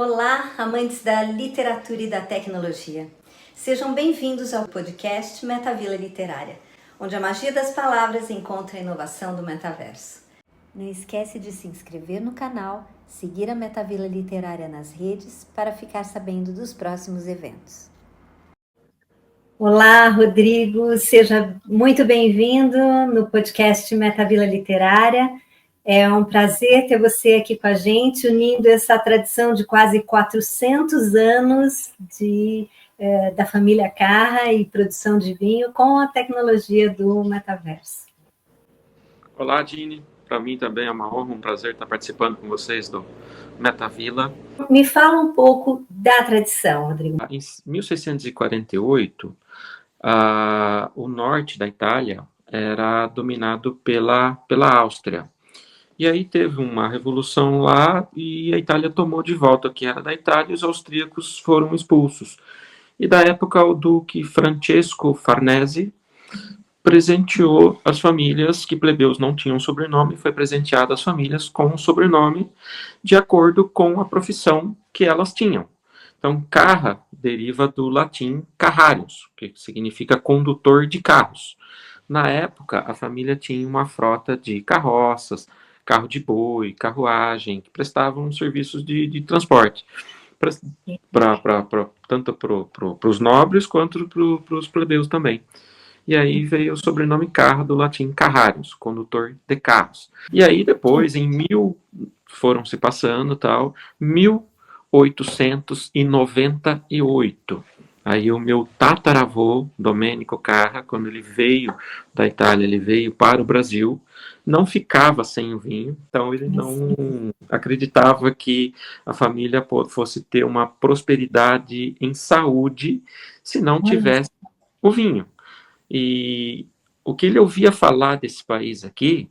Olá, amantes da literatura e da tecnologia. Sejam bem-vindos ao podcast Metavila Literária, onde a magia das palavras encontra a inovação do metaverso. Não esquece de se inscrever no canal, seguir a Metavila Literária nas redes para ficar sabendo dos próximos eventos. Olá, Rodrigo, seja muito bem-vindo no podcast Metavila Literária. É um prazer ter você aqui com a gente, unindo essa tradição de quase 400 anos da família Carra e produção de vinho com a tecnologia do metaverso. Olá, Dini. Para mim também é uma honra, um prazer estar participando com vocês do Metavila. Me fala um pouco da tradição, Rodrigo. Em 1648, o norte da Itália era dominado pela Áustria. E aí teve uma revolução lá e a Itália tomou de volta o que era da Itália e os austríacos foram expulsos. E da época o duque Francesco Farnese presenteou as famílias que plebeus não tinham sobrenome, foi presenteado às famílias com um sobrenome de acordo com a profissão que elas tinham. Então, Carra deriva do latim carrarius, que significa condutor de carros. Na época, a família tinha uma frota de carroças, carro de boi, carruagem, que prestavam serviços de transporte, tanto para os nobres quanto para os plebeus também. E aí veio o sobrenome Carra, do latim carrarius, condutor de carros. E aí depois, foram se passando, 1898, aí o meu tataravô, Domenico Carra, quando ele veio da Itália, ele veio para o Brasil, não ficava sem o vinho, então ele não acreditava que a família fosse ter uma prosperidade em saúde se não tivesse o vinho. E o que ele ouvia falar desse país aqui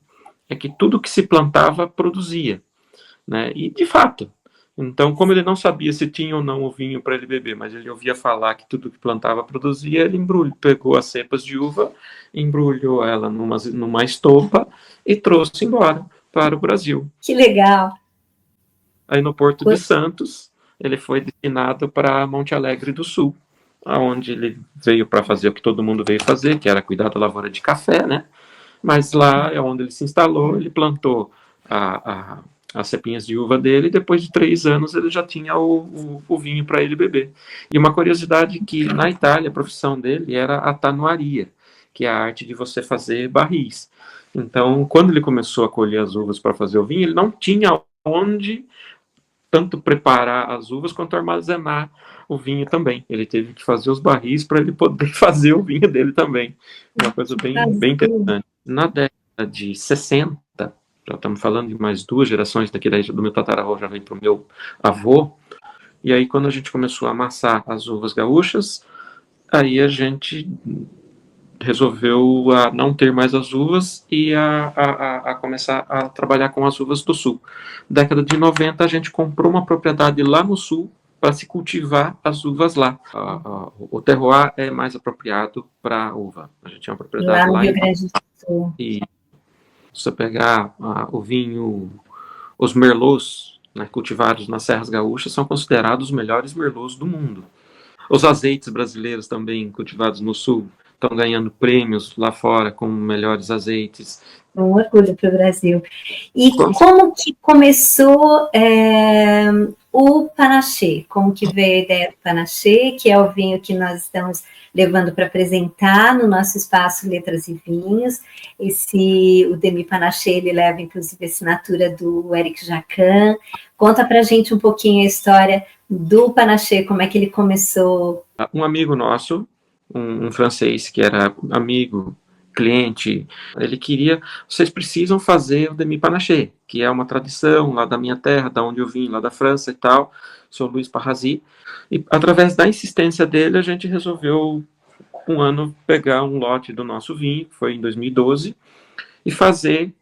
é que tudo que se plantava produzia, né? E de fato, então, como ele não sabia se tinha ou não o vinho para ele beber, mas ele ouvia falar que tudo que plantava produzia, ele pegou as cepas de uva, embrulhou ela numa estopa e trouxe embora para o Brasil. Que legal! Aí no Porto de Santos, ele foi destinado para Monte Alegre do Sul, onde ele veio para fazer o que todo mundo veio fazer, que era cuidar da lavoura de café, né? Mas lá é onde ele se instalou, ele plantou as cepinhas de uva dele, e depois de 3 anos ele já tinha o vinho para ele beber. E uma curiosidade que na Itália a profissão dele era a tanuaria, que é a arte de você fazer barris. Então, quando ele começou a colher as uvas para fazer o vinho, ele não tinha onde tanto preparar as uvas quanto armazenar o vinho também. Ele teve que fazer os barris para ele poder fazer o vinho dele também. Uma coisa bem interessante. Na década de 60, já estamos falando de mais 2 gerações, daqui do meu tataravô já vem para o meu avô, e aí quando a gente começou a amassar as uvas gaúchas, aí a gente resolveu não ter mais as uvas e a começar a trabalhar com as uvas do sul. Década de 90, a gente comprou uma propriedade lá no sul para se cultivar as uvas lá. O terroir é mais apropriado para uva. A gente tinha uma propriedade lá no Rio Grande do Sul. E se você pegar o vinho, os merlots, né, cultivados nas serras gaúchas, são considerados os melhores merlots do mundo. Os azeites brasileiros também cultivados no sul estão ganhando prêmios lá fora como melhores azeites. Um orgulho para o Brasil. E como que começou o Panaché? Como que veio a ideia do Panaché, que é o vinho que nós estamos levando para apresentar no nosso espaço Letras e Vinhos. O Demi Panaché, ele leva inclusive a assinatura do Eric Jacan. Conta para a gente um pouquinho a história do Panaché, como é que ele começou. Um amigo nosso, um francês que era amigo, cliente, ele queria, vocês precisam fazer o Demi Panaché, que é uma tradição lá da minha terra, da onde eu vim, lá da França e tal, sou Luiz Parrazi, e através da insistência dele, a gente resolveu um ano pegar um lote do nosso vinho, que foi em 2012, e fazer.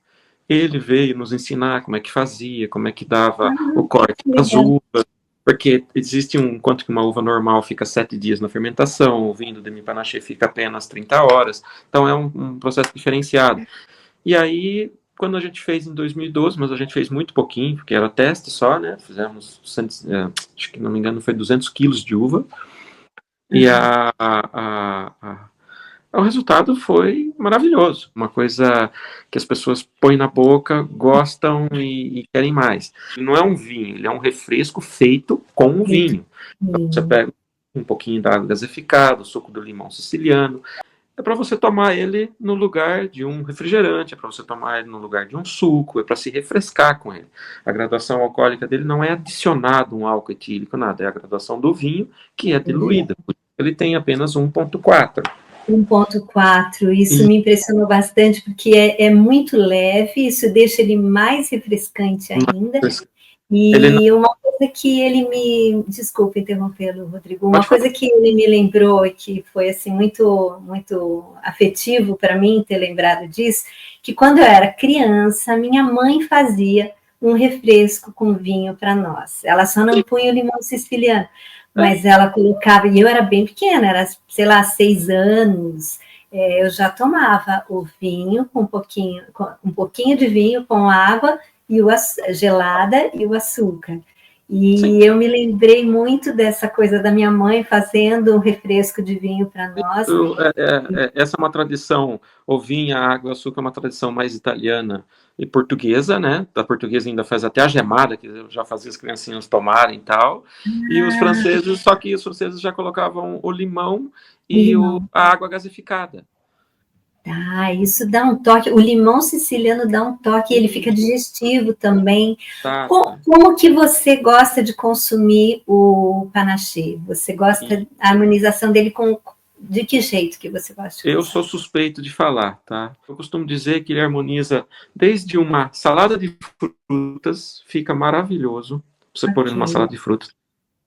Ele veio nos ensinar como é que fazia, como é que dava o corte das uvas, porque existe enquanto que uma uva normal fica 7 dias na fermentação, o vinho do Demi Panaché fica apenas 30 horas, então é um processo diferenciado. E aí quando a gente fez em 2012, mas a gente fez muito pouquinho, porque era teste só, né? Fizemos, acho que não me engano, foi 200 quilos de uva. E o resultado foi maravilhoso. Uma coisa que as pessoas põem na boca, gostam e querem mais. Não é um vinho, ele é um refresco feito com o vinho. Então, você pega um pouquinho da água gasificada, o suco do limão siciliano. É para você tomar ele no lugar de um refrigerante, é para você tomar ele no lugar de um suco, é para se refrescar com ele. A graduação alcoólica dele não é adicionado um álcool etílico, nada, é a graduação do vinho que é diluída. Ele tem apenas 1,4. 1,4, isso me impressionou bastante, porque é muito leve, isso deixa ele mais refrescante ainda. E uma coisa que ele me... Desculpa interrompê-lo, Rodrigo. Uma coisa que ele me lembrou e que foi assim, muito, muito afetivo para mim ter lembrado disso, que quando eu era criança, minha mãe fazia um refresco com vinho para nós. Ela só não punha o limão siciliano, mas ela colocava, e eu era bem pequena, era, sei lá, 6 anos, eu já tomava o vinho com um pouquinho de vinho com água e gelada e o açúcar. E eu me lembrei muito dessa coisa da minha mãe fazendo um refresco de vinho para nós. Essa é uma tradição, o vinho, a água, o açúcar é uma tradição mais italiana e portuguesa, né? Da portuguesa ainda faz até a gemada, que eu já fazia as criancinhas tomarem e tal. E os franceses, só que os franceses já colocavam o limão e a água gasificada. Isso dá um toque. O limão siciliano dá um toque, ele fica digestivo também. Como que você gosta de consumir o panaché? Você gosta da harmonização dele de que jeito que você gosta? Eu sou suspeito de falar, tá? Eu costumo dizer que ele harmoniza desde uma salada de frutas, fica maravilhoso. Você pôr numa salada de frutas.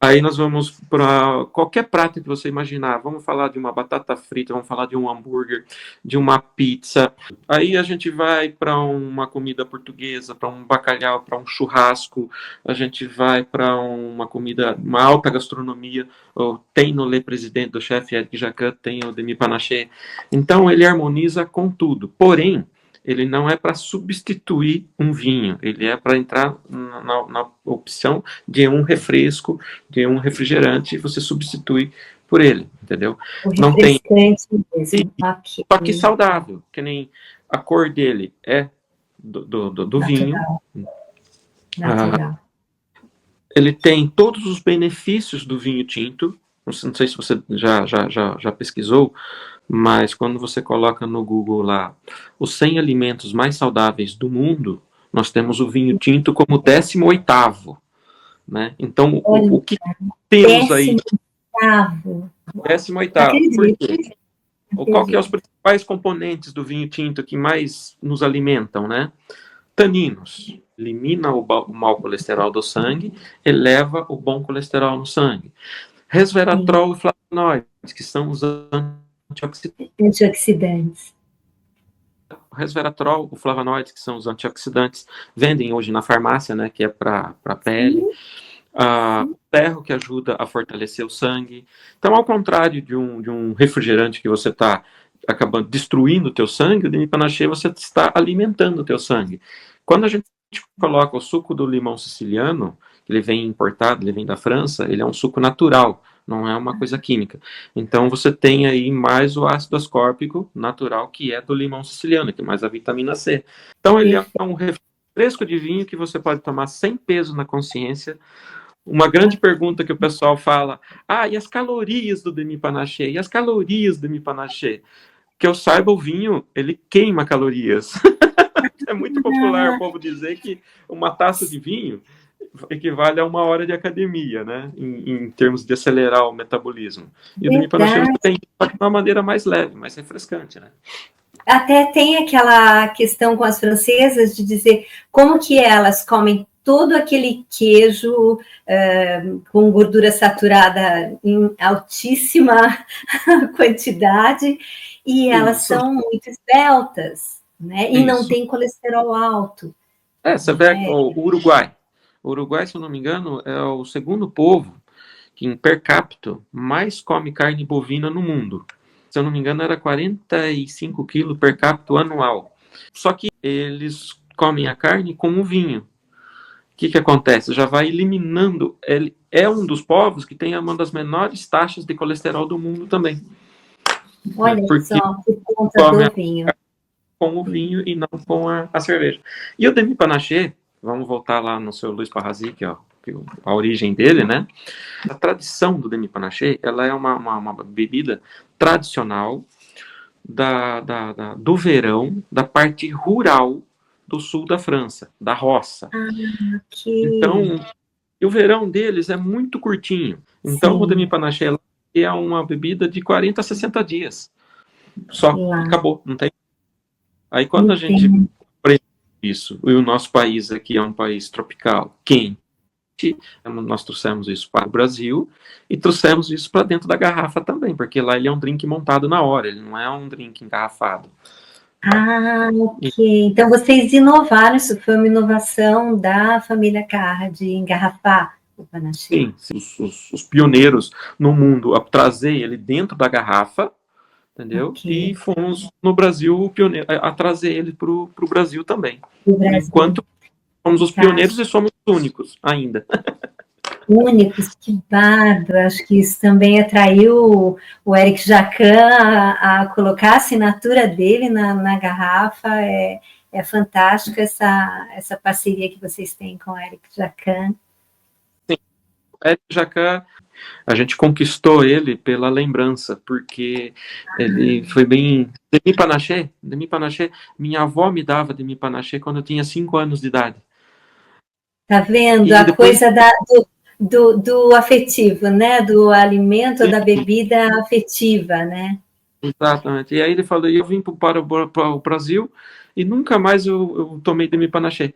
Aí nós vamos para qualquer prato que você imaginar. Vamos falar de uma batata frita, vamos falar de um hambúrguer, de uma pizza. Aí a gente vai para uma comida portuguesa, para um bacalhau, para um churrasco. A gente vai para uma comida, uma alta gastronomia. Tem no Le Presidente do chefe Eric Jacquin, tem o Demi Panaché. Então ele harmoniza com tudo. Porém, ele não é para substituir um vinho, ele é para entrar na opção de um refresco, de um refrigerante, e você substitui por ele, entendeu? Não tem mesmo. Só que saudável, que nem a cor dele é do vinho. Ele tem todos os benefícios do vinho tinto. Não sei se você já pesquisou, mas quando você coloca no Google lá os 100 alimentos mais saudáveis do mundo, nós temos o vinho tinto como 18º, né? Então, o que temos aí? 18º. Por quê? Qual que é os principais componentes do vinho tinto que mais nos alimentam, né? Taninos. Elimina o mau colesterol do sangue, eleva o bom colesterol no sangue. Resveratrol e flavonoides, que são os antioxidantes. O resveratrol, o flavonoides, que são os antioxidantes, vendem hoje na farmácia, né, que é para a pele. O ferro, que ajuda a fortalecer o sangue. Então, ao contrário de um refrigerante que você está acabando destruindo o teu sangue, o Demi Panaché você está alimentando o teu sangue. Quando a gente coloca o suco do limão siciliano, ele vem importado, ele vem da França, ele é um suco natural, não é uma coisa química. Então você tem aí mais o ácido ascórbico natural, que é do limão siciliano, que é mais a vitamina C. Então ele é um refresco de vinho que você pode tomar sem peso na consciência. Uma grande pergunta que o pessoal fala: e as calorias do Demi Panaché? E as calorias do Demi Panaché? Que eu saiba, o vinho, ele queima calorias. É muito popular o povo dizer que uma taça de vinho equivale a 1 hora de academia, né? Em termos de acelerar o metabolismo. E o Demi Panaché você tem de uma maneira mais leve, mais refrescante, né? Até tem aquela questão com as francesas de dizer como que elas comem todo aquele queijo com gordura saturada em altíssima quantidade e elas são muito esbeltas, né? E não tem colesterol alto. Você vê o Uruguai. O Uruguai, se eu não me engano, é o segundo povo que, em per capita, mais come carne bovina no mundo. Se eu não me engano, era 45 quilos per capita anual. Só que eles comem a carne com o vinho. O que acontece? Já vai eliminando. Ele é um dos povos que tem uma das menores taxas de colesterol do mundo também. Olha porque só, por conta do vinho. Com o vinho e não com a cerveja. E o demi-panaché, vamos voltar lá no seu Luiz Parrazi, que é a origem dele, né? A tradição do demi-panaché, ela é uma bebida tradicional do verão, da parte rural do sul da França, da roça. Okay. Então, o verão deles é muito curtinho. Então, sim, o demi-panaché é uma bebida de 40 a 60 dias. Só, acabou, não tem. Aí quando a gente aprende isso, e o nosso país aqui é um país tropical, quente, nós trouxemos isso para o Brasil e trouxemos isso para dentro da garrafa também, porque lá ele é um drink montado na hora, ele não é um drink engarrafado. Ok. Então vocês inovaram, isso foi uma inovação da família Carra de engarrafar o panaché. Sim, os pioneiros no mundo a trazer ele dentro da garrafa, entendeu? Okay. E fomos no Brasil pioneiro, a trazer ele para o Brasil também. Enquanto somos os pioneiros e somos os únicos ainda. Únicos, que bárbaro. Acho que isso também atraiu o Eric Jacan a colocar a assinatura dele na garrafa. É fantástica essa parceria que vocês têm com o Eric Jacan. Sim, o Eric Jacan, a gente conquistou ele pela lembrança, porque ele foi bem... Demi-panaché, minha avó me dava demi-panaché quando eu tinha 5 anos de idade. Tá vendo? E a depois... coisa do afetivo, né? Do alimento, da bebida afetiva, né? Exatamente. E aí ele falou, eu vim para o Brasil e nunca mais eu tomei demi-panaché.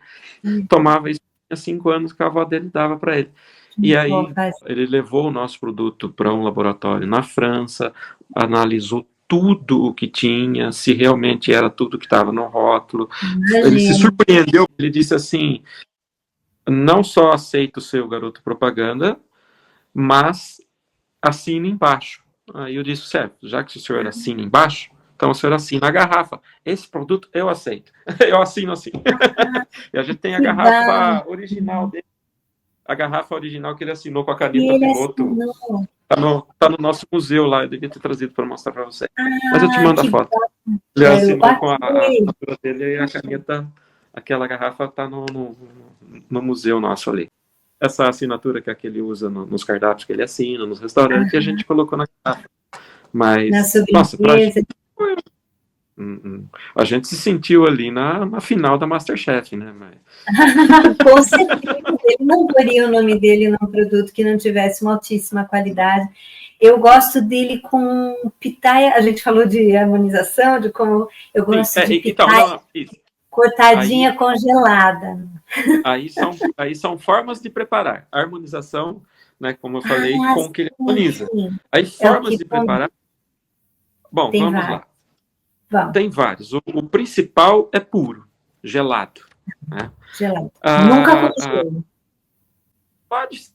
Tomava isso, tinha 5 anos que a avó dele dava para ele. E aí ele levou o nosso produto para um laboratório na França, analisou tudo o que tinha, se realmente era tudo que estava no rótulo. Imagina. Ele se surpreendeu, ele disse assim, não só aceito o seu garoto propaganda, mas assine embaixo. Aí eu disse, certo, já que o senhor assina embaixo, então o senhor assina a garrafa. Esse produto eu aceito. Eu assino assim. E a gente tem a garrafa original dele. A garrafa original que ele assinou com a caneta piloto. Tá no nosso museu lá. Eu devia ter trazido para mostrar para você. Mas eu te mando a foto. Ele assinou com a assinatura dele e a caneta. Aquela garrafa tá no museu nosso ali. Essa assinatura que ele usa nos cardápios que ele assina, nos restaurantes, e a gente colocou na garrafa. Mas, nossa, pra gente, a gente se sentiu ali na final da Masterchef, né? Mas... Com certeza, ele não poria o nome dele num produto que não tivesse uma altíssima qualidade. Eu gosto dele com pitaia, a gente falou de harmonização, de como eu gosto de pitaia cortadinha aí, congelada. Aí são formas de preparar. A harmonização, né, como eu falei, com o que ele harmoniza. Aí formas de preparar... Bom, tem vamos vários. Lá. Vamos. Tem vários. O principal é puro, gelado. Né? Gelado. Nunca congelou. Pode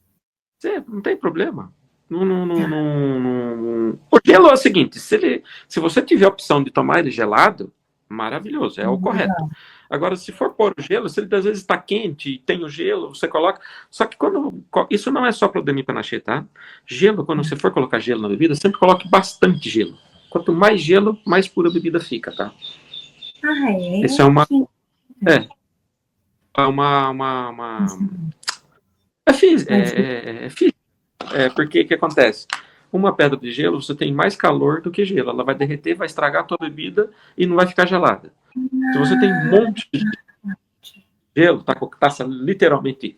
ser, não tem problema. O gelo é o seguinte, se você tiver a opção de tomar ele gelado, maravilhoso, é o correto. Agora, se for pôr o gelo, se ele às vezes está quente e tem o gelo, você coloca... Só que isso não é só para o demi-panaché, tá? Gelo, quando você for colocar gelo na bebida, sempre coloque bastante gelo. Quanto mais gelo, mais pura a bebida fica, tá? É? Esse é uma... É física. Porque o que acontece? Uma pedra de gelo, você tem mais calor do que gelo. Ela vai derreter, vai estragar a tua bebida e não vai ficar gelada. Se você tem um monte de gelo, tá com a taça literalmente...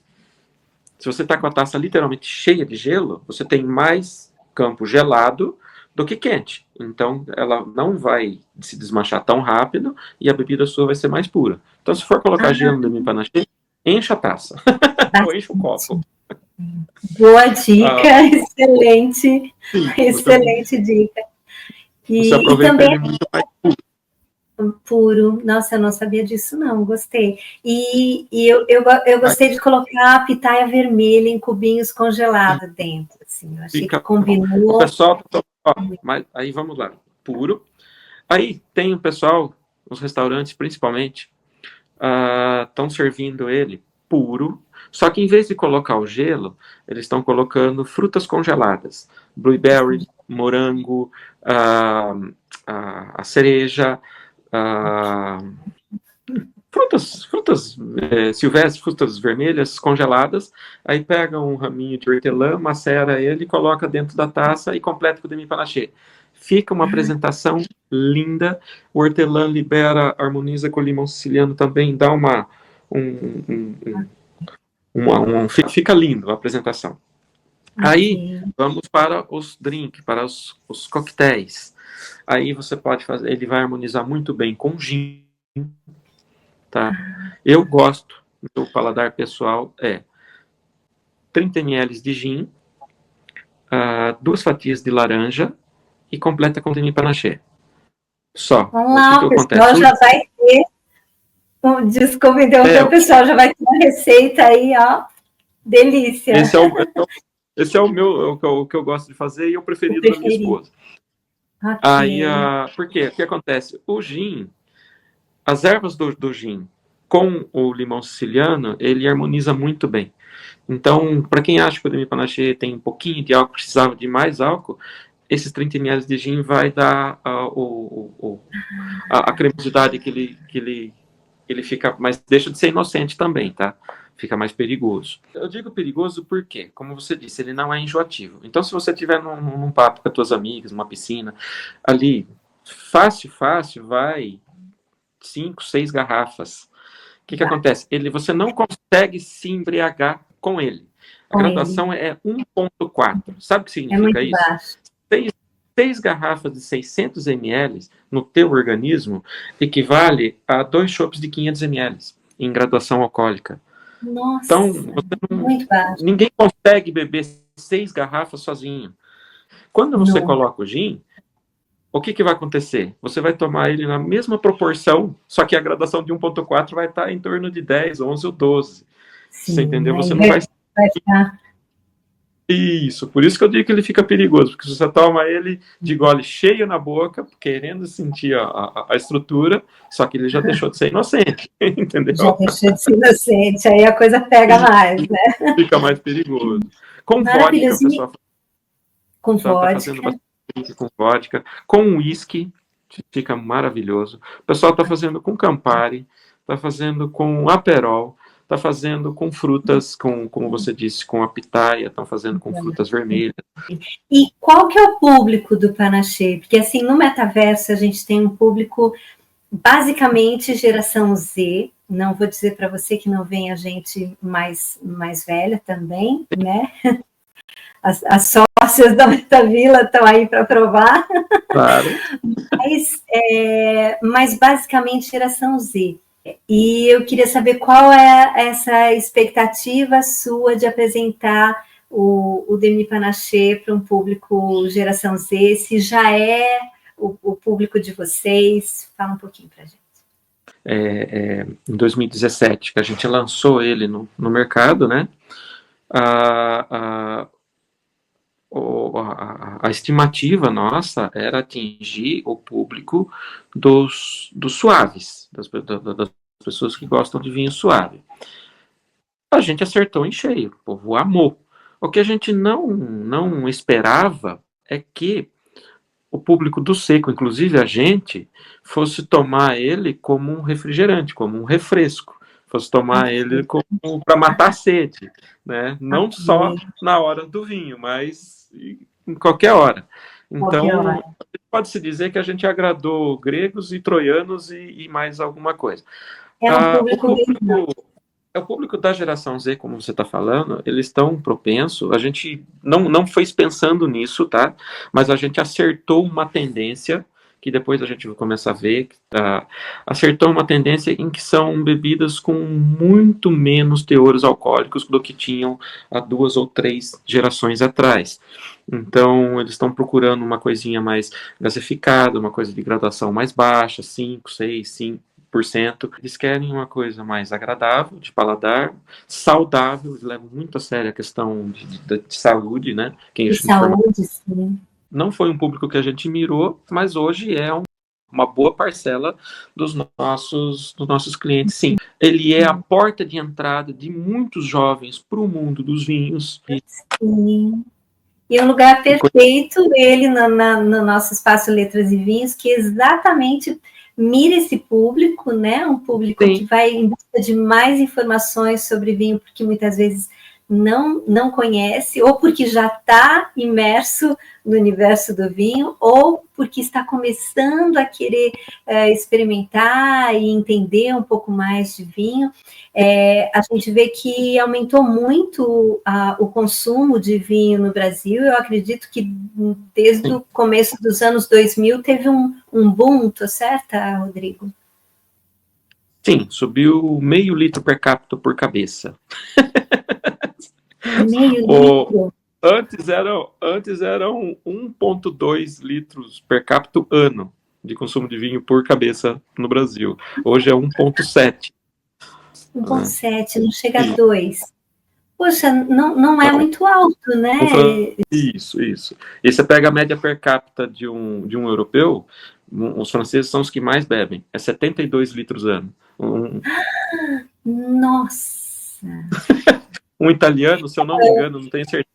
Se você tá com a taça literalmente cheia de gelo, você tem mais campo gelado do que quente. Então, ela não vai se desmanchar tão rápido e a bebida sua vai ser mais pura. Então, se for colocar gelo no demi-panaché, encha a taça. Ou enche o copo. Boa dica, excelente. Sim, excelente dica. Você aproveita também... ele muito mais puro. Nossa, eu não sabia disso, não. Gostei. E eu gostei de colocar a pitaia vermelha em cubinhos congelados dentro. Assim, eu achei que combinou. O pessoal... mas aí vamos lá. Puro. Aí tem o pessoal... os restaurantes principalmente, estão servindo ele puro, só que em vez de colocar o gelo, eles estão colocando frutas congeladas, blueberry, morango, a cereja, frutas silvestres, frutas vermelhas congeladas, aí pega um raminho de hortelã, macera ele, coloca dentro da taça e completa com o demi-panaché. Fica uma apresentação linda, o hortelã libera, harmoniza com o limão siciliano também, dá fica lindo a apresentação. Aí, vamos para os drinks, para os coquetéis. Aí você pode fazer, ele vai harmonizar muito bem com gin, tá? Eu gosto, meu paladar pessoal 30 ml de gin, 2 fatias de laranja e completa com demi-panaché. Só. Vamos lá, o pessoal já vai ter, desculpa interromper, o pessoal já vai ter uma receita aí, ó, delícia. Esse é o que eu gosto de fazer e o preferido da minha esposa. Okay. Aí, por quê? O que acontece? O gin, as ervas do gin com o limão siciliano, ele harmoniza muito bem. Então, para quem acha que o demi-panaché tem um pouquinho de álcool, precisava de mais álcool, esses 30 ml de gin vai dar a cremosidade que ele fica, mas deixa de ser inocente também, tá? Fica mais perigoso. Eu digo perigoso porque, como você disse, ele não é enjoativo. Então, se você estiver num papo com as tuas amigas, numa piscina, ali, fácil, vai 5, 6 garrafas. O que acontece? Você não consegue se embriagar com ele. A graduação é 1,4. Sabe o que significa isso? Baixo. 6 garrafas de 600 ml no teu organismo equivale a 2 chopps de 500 ml em graduação alcoólica. Nossa, então, muito baixo. Ninguém consegue beber 6 garrafas sozinho. Quando você coloca o gin, o que vai acontecer? Você vai tomar ele na mesma proporção, só que a graduação de 1,4 vai estar em torno de 10, 11 ou 12. Sim, você entendeu? Você não vai ficar... Isso, por isso que eu digo que ele fica perigoso, porque se você toma ele de gole cheio na boca, querendo sentir a estrutura, só que ele já deixou de ser inocente, entendeu? Já deixou de ser inocente, aí a coisa pega mais, né? Fica mais perigoso. Com vodka, o pessoal com tá fazendo bastante com vodka, com uísque, fica maravilhoso. O pessoal está fazendo com Campari, está fazendo com Aperol, está fazendo com frutas, como você disse, com a pitaia, estão fazendo com frutas vermelhas. E qual que é o público do Panaché? Porque assim, no metaverso a gente tem um público basicamente geração Z, não vou dizer para você que não vem a gente mais velha também, né? As sócias da Metavila estão aí para provar. Claro. Mas basicamente geração Z. E eu queria saber qual é essa expectativa sua de apresentar o demi-panaché para um público geração Z, se já é o público de vocês. Fala um pouquinho para a gente. Em 2017, que a gente lançou ele no mercado, né? A estimativa nossa era atingir o público dos suaves, das pessoas que gostam de vinho suave. A gente acertou em cheio, o povo amou. O que a gente não esperava é que o público do seco, inclusive a gente, fosse tomar ele como um refrigerante, como um refresco. Fosse tomar ele como para matar a sede, né? Não só na hora do vinho, mas em qualquer hora. Então, pode-se dizer que a gente agradou gregos e troianos e mais alguma coisa. O público da geração Z, como você está falando, eles estão propensos, a gente não fez pensando nisso, tá? Mas a gente acertou uma tendência, que depois a gente vai começar a ver, acertou uma tendência em que são bebidas com muito menos teores alcoólicos do que tinham há 2 ou 3 gerações atrás. Então, eles estão procurando uma coisinha mais gasificada, uma coisa de graduação mais baixa, 5, 6, 5%. Eles querem uma coisa mais agradável, de paladar, saudável, eles levam muito a sério a questão de saúde, né? De saúde, sim. Não foi um público que a gente mirou, mas hoje é um uma boa parcela dos nossos clientes, sim. Ele é a porta de entrada de muitos jovens para o mundo dos vinhos. Sim. E é um lugar perfeito, ele no nosso espaço Letras e Vinhos, que exatamente mira esse público, né? Um público Sim. que vai em busca de mais informações sobre vinho, porque muitas vezes não conhece, ou porque já está imerso no universo do vinho, ou porque está começando a querer experimentar e entender um pouco mais de vinho. A gente vê que aumentou muito o consumo de vinho no Brasil. Eu acredito que desde o começo dos anos 2000 teve um boom, tô certa, Rodrigo? Sim, subiu meio litro per capita por cabeça. Meio litro? Antes eram 1,2 litros per capita ano de consumo de vinho por cabeça no Brasil. Hoje é 1,7. 1,7, não chega a 2. Poxa, não é muito alto, né? Isso. E você pega a média per capita de um europeu, os franceses são os que mais bebem, é 72 litros ano. Nossa! Um italiano, se eu não me engano, não tenho certeza,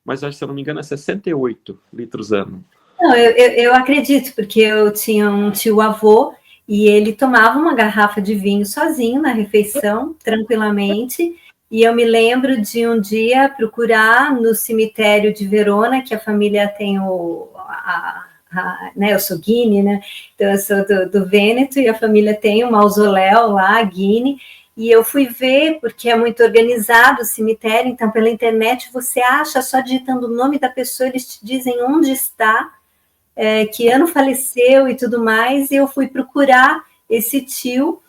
mas acho que, se eu não me engano, é 68 litros ano. Não, eu acredito, porque eu tinha um tio-avô e ele tomava uma garrafa de vinho sozinho na refeição, tranquilamente, e eu me lembro de um dia procurar no cemitério de Verona, que a família tem né, eu sou Guine, né? Então eu sou do Vêneto e a família tem um mausoléu lá, Guine, e eu fui ver, porque é muito organizado o cemitério, então pela internet você acha, só digitando o nome da pessoa, eles te dizem onde está, que ano faleceu e tudo mais, e eu fui procurar esse tio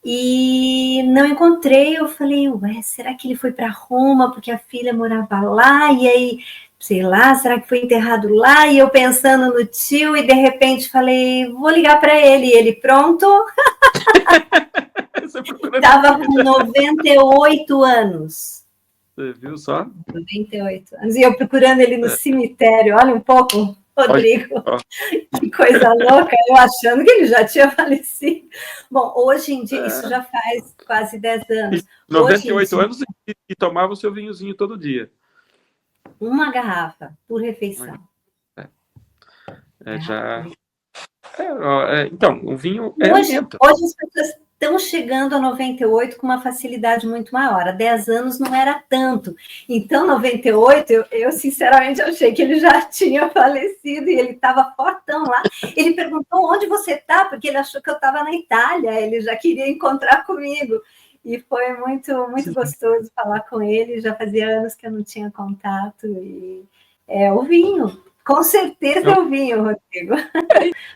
e não encontrei. Eu falei, ué, será que ele foi para Roma porque a filha morava lá? E aí, sei lá, será que foi enterrado lá? E eu pensando no tio, e de repente falei, vou ligar para ele. E ele, pronto? Estava com 98 anos. Você viu só? 98 anos. E eu procurando ele no cemitério, olha um pouco, Rodrigo, que coisa louca, eu achando que ele já tinha falecido. Bom, hoje em dia, isso já faz quase 10 anos. 98 anos e tomava o seu vinhozinho todo dia. Uma garrafa por refeição. Então, o vinho hoje as pessoas estão chegando a 98 com uma facilidade muito maior. Há 10 anos não era tanto. Então, 98, eu sinceramente achei que ele já tinha falecido e ele estava fortão lá. Ele perguntou onde você está, porque ele achou que eu estava na Itália, ele já queria encontrar comigo. E foi muito gostoso falar com ele. Já fazia anos que eu não tinha contato. E o vinho. Com certeza é o vinho, Rodrigo.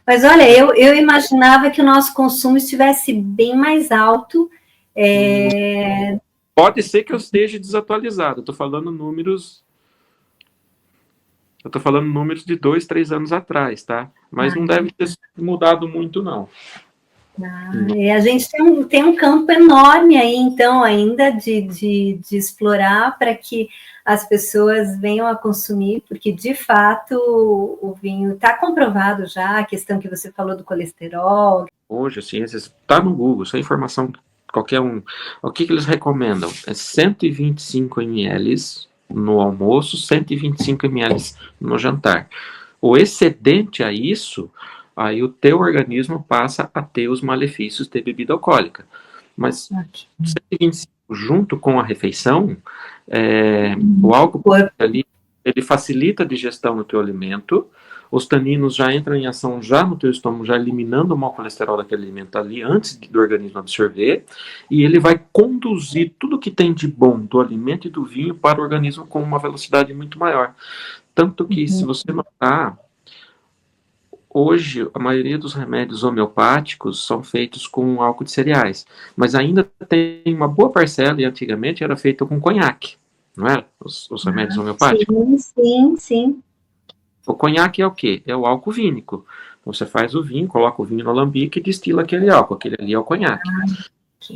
Mas olha, eu imaginava que o nosso consumo estivesse bem mais alto. Pode ser que eu esteja desatualizado. Eu estou falando números de 2, 3 anos atrás, tá? Mas não deve ter mudado muito, não. E a gente tem um campo enorme aí, então, ainda de explorar para que as pessoas venham a consumir, porque, de fato, o vinho está comprovado já, a questão que você falou do colesterol. Hoje, a ciência está no Google, essa informação, qualquer um. O que eles recomendam? É 125 ml no almoço, 125 ml no jantar. O excedente a isso, aí o teu organismo passa a ter os malefícios de bebida alcoólica. Mas 125 junto com a refeição, o álcool ali, ele facilita a digestão do teu alimento, os taninos já entram em ação já no teu estômago, já eliminando o mau colesterol daquele alimento ali antes do organismo absorver, e ele vai conduzir tudo que tem de bom do alimento e do vinho para o organismo com uma velocidade muito maior. Tanto que, se você notar, hoje, a maioria dos remédios homeopáticos são feitos com álcool de cereais, mas ainda tem uma boa parcela, e antigamente era feito com conhaque, não é? Os remédios homeopáticos? Sim. O conhaque é o quê? É o álcool vínico. Então, você faz o vinho, coloca o vinho no alambique e destila aquele álcool. Aquele ali é o conhaque.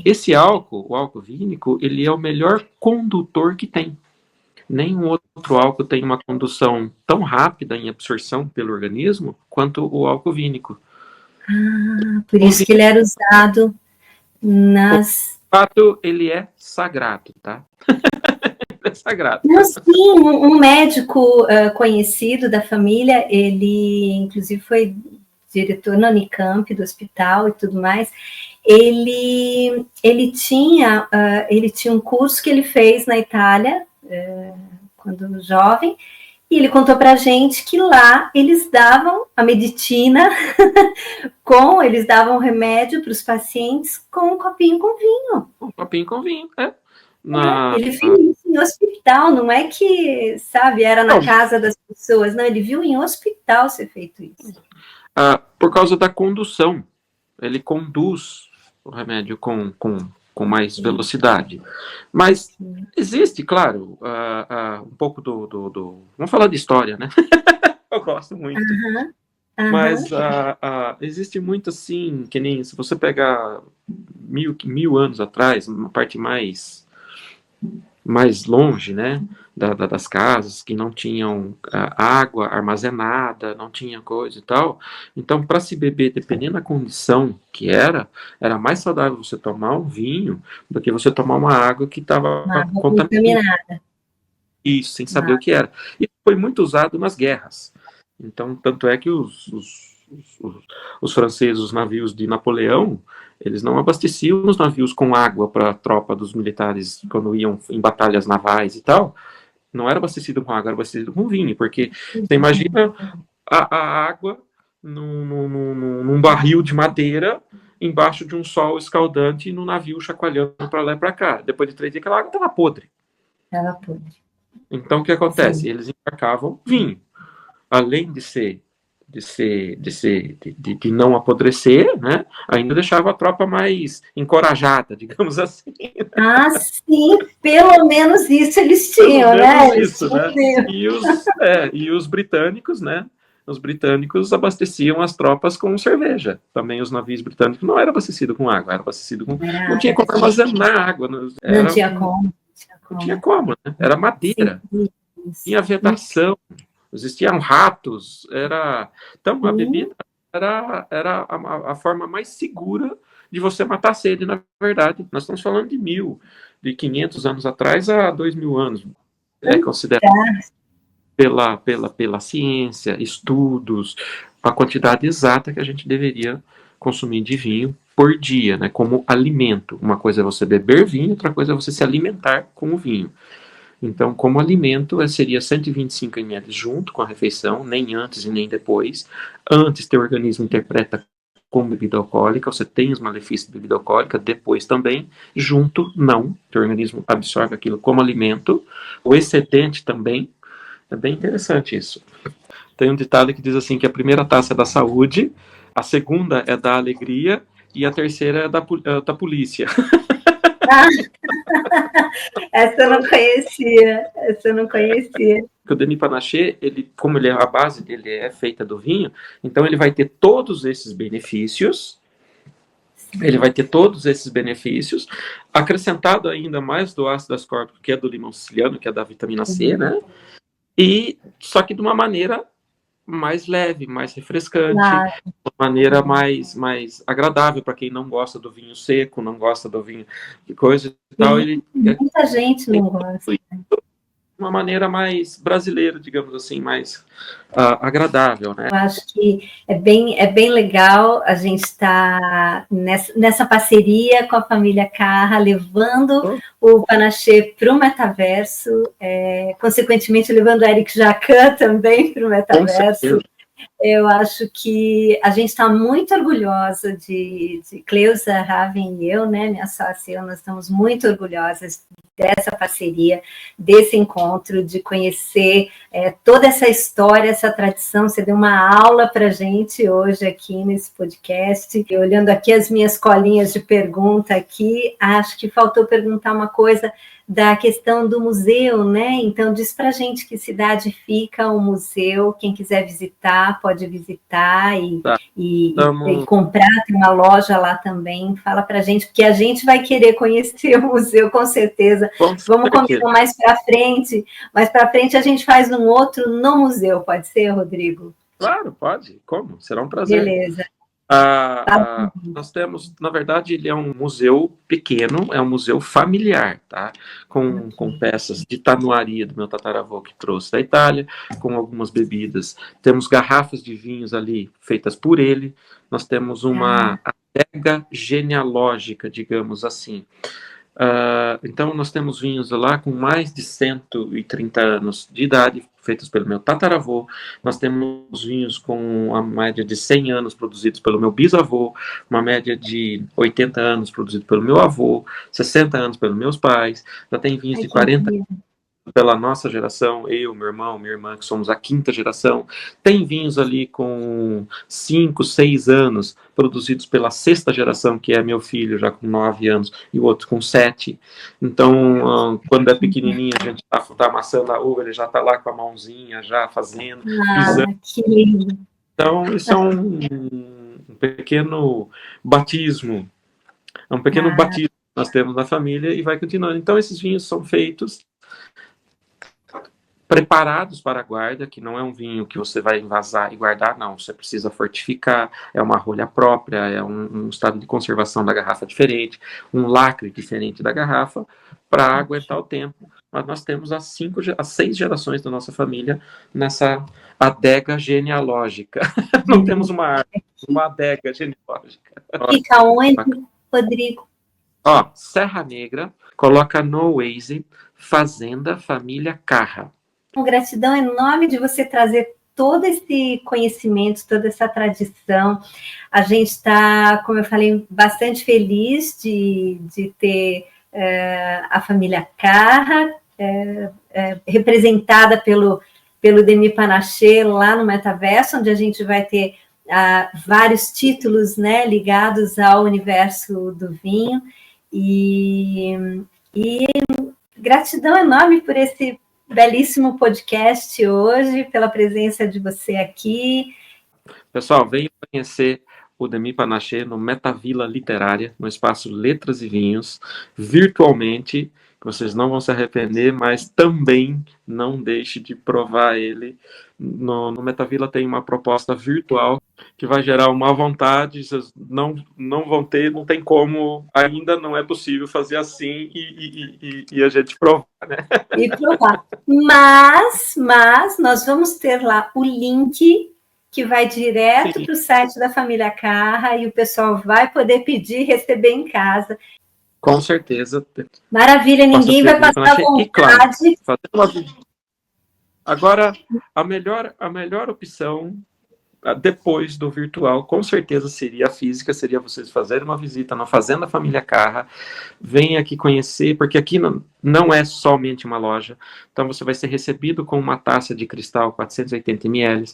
Esse álcool, o álcool vínico, ele é o melhor condutor que tem. Nenhum outro álcool tem uma condução tão rápida em absorção pelo organismo quanto o álcool vínico. Por isso que ele era usado nas... De fato, ele é sagrado, tá? É sagrado. Não, sim, um médico conhecido da família, ele inclusive foi diretor na Unicamp do hospital e tudo mais, ele tinha um curso que ele fez na Itália, quando jovem, e ele contou para a gente que lá eles davam a medicina, eles davam remédio para os pacientes com um copinho com vinho. Um copinho com vinho, Ele viu isso em hospital, não é que, sabe, era na casa das pessoas, não, ele viu em hospital ser feito isso. Por causa da condução, ele conduz o remédio com mais velocidade. Mas existe, claro, um pouco do... Vamos falar de história, né? Eu gosto muito. Mas existe muito assim, que nem se você pegar 1000 anos atrás, uma parte mais longe, né, das casas, que não tinham água armazenada, não tinha coisa e tal. Então, para se beber, dependendo da condição que era mais saudável você tomar um vinho do que você tomar uma água que estava contaminada. Isso, sem saber o que era. E foi muito usado nas guerras. Então, tanto é que os franceses, os navios de Napoleão, eles não abasteciam os navios com água para a tropa dos militares quando iam em batalhas navais e tal. Não era abastecido com água, era abastecido com vinho, porque você imagina a água num barril de madeira embaixo de um sol escaldante no navio chacoalhando para lá e para cá. Depois de 3 dias, aquela água estava podre. Estava podre. Então, o que acontece? Sim. Eles embarcavam vinho. Além de não apodrecer, né? Ainda deixava a tropa mais encorajada, digamos assim. Sim, pelo menos isso eles tinham, né? Isso, né? E os britânicos, né? Os britânicos abasteciam as tropas com cerveja. Também os navios britânicos não eram abastecidos com água, era abastecido com... Não tinha como armazenar água. Não tinha como. Não tinha como, né? Era madeira. Sim. Tinha vedação. Existiam ratos, então a bebida era a forma mais segura de você matar a sede, na verdade. Nós estamos falando de 500 anos atrás a 2000 anos. É considerado pela ciência, estudos, a quantidade exata que a gente deveria consumir de vinho por dia, né, como alimento. Uma coisa é você beber vinho, outra coisa é você se alimentar com o vinho. Então, como alimento, seria 125 ml junto com a refeição, nem antes e nem depois. Antes, teu organismo interpreta como bebida alcoólica, você tem os malefícios de bebida alcoólica, depois também. Junto, não. Teu organismo absorve aquilo como alimento. O excedente também. É bem interessante isso. Tem um ditado que diz assim, que a primeira taça é da saúde, a segunda é da alegria e a terceira é da polícia. Essa eu não conhecia. O Denis Panaché, como a base dele é feita do vinho, então ele vai ter todos esses benefícios, acrescentado ainda mais do ácido ascórbico, que é do limão siciliano, que é da vitamina C, né? E só que de uma maneira mais leve, mais refrescante, de uma maneira mais agradável para quem não gosta do vinho seco, não gosta do vinho de coisa e tal. Muita gente não gosta. De uma maneira mais brasileira, digamos assim, mais agradável, né? Eu acho que é bem legal a gente estar nessa parceria com a família Carra, levando o Panaché para o metaverso, consequentemente levando o Eric Jacan também para o metaverso. Eu acho que a gente está muito orgulhosa de Cleusa Raven e eu, né, minha sócia e eu, nós estamos muito orgulhosas dessa parceria, desse encontro, de conhecer toda essa história, essa tradição. Você deu uma aula para a gente hoje aqui nesse podcast. E olhando aqui as minhas colinhas de pergunta aqui, acho que faltou perguntar uma coisa da questão do museu, né? Então, diz para a gente que cidade fica o museu, quem quiser visitar, pode visitar e comprar, tem uma loja lá também, fala para a gente, porque a gente vai querer conhecer o museu, com certeza. Vamos combinar mais para frente a gente faz um outro no museu, pode ser, Rodrigo? Claro, pode, como? Será um prazer. Beleza. Nós temos, na verdade, ele é um museu pequeno, é um museu familiar, tá? Com peças de tanuaria do meu tataravô que trouxe da Itália, com algumas bebidas. Temos garrafas de vinhos ali feitas por ele. Nós temos uma adega genealógica, digamos assim. Então, nós temos vinhos lá com mais de 130 anos de idade, feitos pelo meu tataravô. Nós temos vinhos com a média de 100 anos produzidos pelo meu bisavô, uma média de 80 anos produzidos pelo meu avô, 60 anos pelos meus pais. Já tem vinhos de 40 anos pela nossa geração, eu, meu irmão, minha irmã, que somos a quinta geração. Tem vinhos ali com 5, 6 anos, produzidos pela sexta geração, que é meu filho, já com 9 anos, e o outro com 7. Então, quando é pequenininho, a gente tá amassando a uva, ele já está lá com a mãozinha, já fazendo, pisando. Que lindo. Então, isso é um pequeno batismo, é um pequeno batismo que nós temos na família e vai continuando. Então, esses vinhos são feitos preparados para a guarda, que não é um vinho que você vai envasar e guardar, não, você precisa fortificar, é uma rolha própria, é um estado de conservação da garrafa diferente, um lacre diferente da garrafa, para aguentar o tempo. Mas nós temos as 6 gerações da nossa família nessa adega genealógica. Não temos uma árvore, uma adega genealógica. Fica onde, Rodrigo? Serra Negra, coloca no Waze, Fazenda Família Carra. Gratidão enorme de você trazer todo esse conhecimento, toda essa tradição. A gente está, como eu falei, bastante feliz de ter a família Carra representada pelo Demi Panaché lá no Metaverso, onde a gente vai ter vários títulos, né, ligados ao universo do vinho. E gratidão enorme por esse belíssimo podcast hoje, pela presença de você aqui. Pessoal, venham conhecer o Demi Panaché no Metavila Literária, no espaço Letras e Vinhos, virtualmente, que vocês não vão se arrepender, mas também não deixe de provar ele. No Metavila tem uma proposta virtual que vai gerar uma vontade, vocês não vão ter, não tem como, ainda não é possível fazer assim e a gente provar, né? E provar. Mas nós vamos ter lá o link que vai direto para o site da família Carra e o pessoal vai poder pedir e receber em casa. Com certeza. Maravilha, ninguém vai passar vontade. E, claro, agora, a melhor opção depois do virtual, com certeza seria a física, seria vocês fazerem uma visita na Fazenda Família Carra, venha aqui conhecer, porque aqui não é somente uma loja, então você vai ser recebido com uma taça de cristal 480 ml.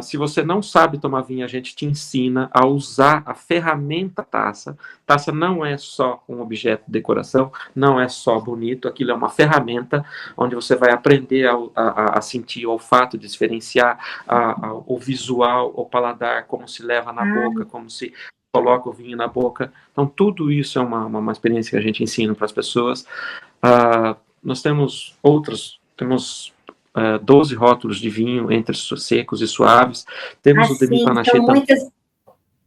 Se você não sabe tomar vinho, a gente te ensina a usar a ferramenta taça. Taça não é só um objeto de decoração, não é só bonito, aquilo é uma ferramenta onde você vai aprender a sentir o olfato, diferenciar o visual, o paladar, como se leva na boca, como se coloca o vinho na boca. Então, tudo isso é uma experiência que a gente ensina para as pessoas. Nós temos 12 rótulos de vinho, entre secos e suaves. Temos o Demi Panaché também.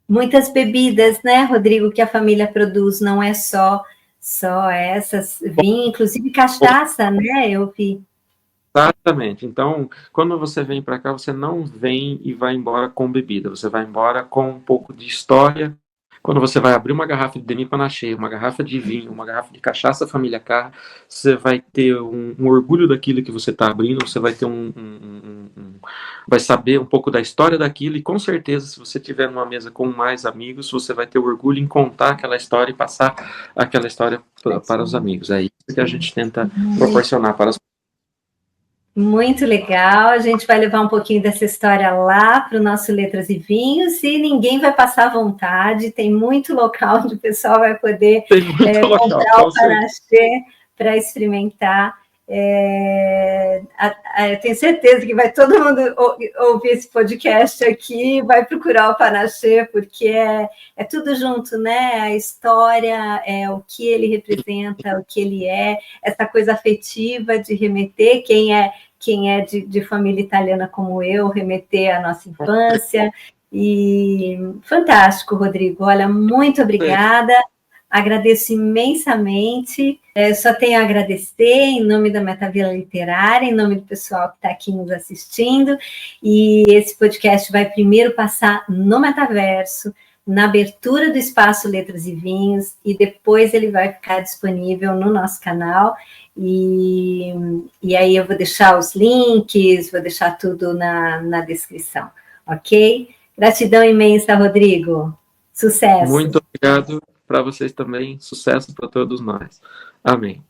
Muitas bebidas, né, Rodrigo, que a família produz, não é só essas vinho, inclusive cachaça, né, eu vi. Exatamente. Então, quando você vem para cá, você não vem e vai embora com bebida, você vai embora com um pouco de história. Quando você vai abrir uma garrafa de Demi Panaché, uma garrafa de vinho, uma garrafa de cachaça Família Carra, você vai ter um orgulho daquilo que você está abrindo, você vai ter vai saber um pouco da história daquilo, e com certeza, se você estiver numa mesa com mais amigos, você vai ter orgulho em contar aquela história e passar aquela história para os amigos. É isso que a gente tenta proporcionar para as pessoas. Muito legal, a gente vai levar um pouquinho dessa história lá para o nosso Letras e Vinhos, e ninguém vai passar vontade, tem muito local onde o pessoal vai poder comprar o Panaché para experimentar. Eu tenho certeza que vai todo mundo ouvir esse podcast aqui, vai procurar o Panaché, porque é tudo junto, né? A história, o que ele representa, o que ele é, essa coisa afetiva de remeter, quem é de família italiana como eu, remeter à nossa infância. E fantástico, Rodrigo. Olha, muito obrigada. Agradeço imensamente. Só tenho a agradecer em nome da Metavila Literária, em nome do pessoal que está aqui nos assistindo. E esse podcast vai primeiro passar no Metaverso, na abertura do espaço Letras e Vinhos, e depois ele vai ficar disponível no nosso canal. E aí eu vou deixar os links, vou deixar tudo na descrição, ok? Gratidão imensa, Rodrigo. Sucesso. Muito obrigado para vocês também. Sucesso para todos nós. Amém.